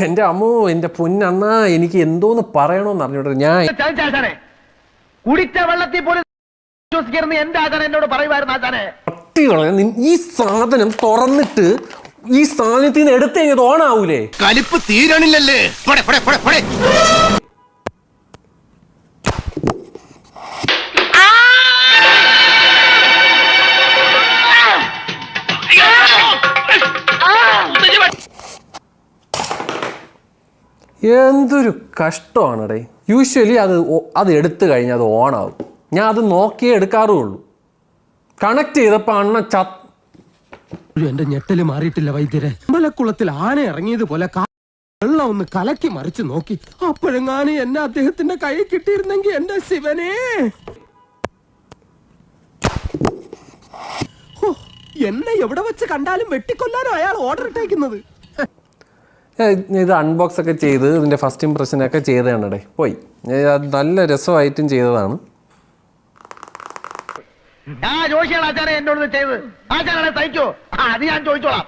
എന്റെ അമ്മോ എന്റെ പൊന്നണ്ണ എനിക്ക് എന്തോന്ന് പറയണോന്ന് അറിഞ്ഞോട്ടെ. ഞാൻ കുടിച്ച വെള്ളത്തിൽ പോലും വിശ്വസിക്കരുത് എന്റെ ആചാരം എന്നോട് പറയുമായിരുന്നു. ആചാരെ ഈ സാധനം തുറന്നിട്ട് ഈ സാധനത്തിൽ നിന്ന് എടുത്ത് കഴിഞ്ഞത് ഓണാവൂലേ? കലിപ്പ് തീരണില്ലല്ലേ? എന്തൊരു കഷ്ടമാണടേ. യൂഷ്വലി അത് എടുത്തു കഴിഞ്ഞാൽ അത് ഓണാവും. ഞാൻ അത് നോക്കിയേ എടുക്കാറുള്ളൂ. കണക്ട് ചെയ്തപ്പോ അണ്ണ എന്റെ ഞെട്ടല് മാറിയിട്ടില്ല വൈദ്യരെ. മലക്കുളത്തിൽ ആന ഇറങ്ങിയതുപോലെ വെള്ളം ഒന്ന് കലക്കി മറിച്ച് നോക്കി. അപ്പോഴെങ്ങാനും എന്നെ അദ്ദേഹത്തിന്റെ കൈ കിട്ടിയിരുന്നെങ്കിൽ എന്റെ ശിവനെ. എന്നെ എവിടെ വെച്ച് കണ്ടാലും വെട്ടിക്കൊല്ലാനോ അയാൾ ഓർഡർ ഇട്ടേക്കുന്നത്. ഇത് അൺബോക്സ് ഒക്കെ ചെയ്ത് ഇതിന്റെ ഫസ്റ്റ് ഇംപ്രഷനൊക്കെ ചെയ്തതാണടേ. പോയി അത് നല്ല രസമായിട്ടും ചെയ്തതാണ്. ജോഷിയാണ് ആചാരം എന്നോട് ചെയ്ത്. ആചാരെ തയ്ക്കോ? അത് ഞാൻ ചോദിച്ചോളാം.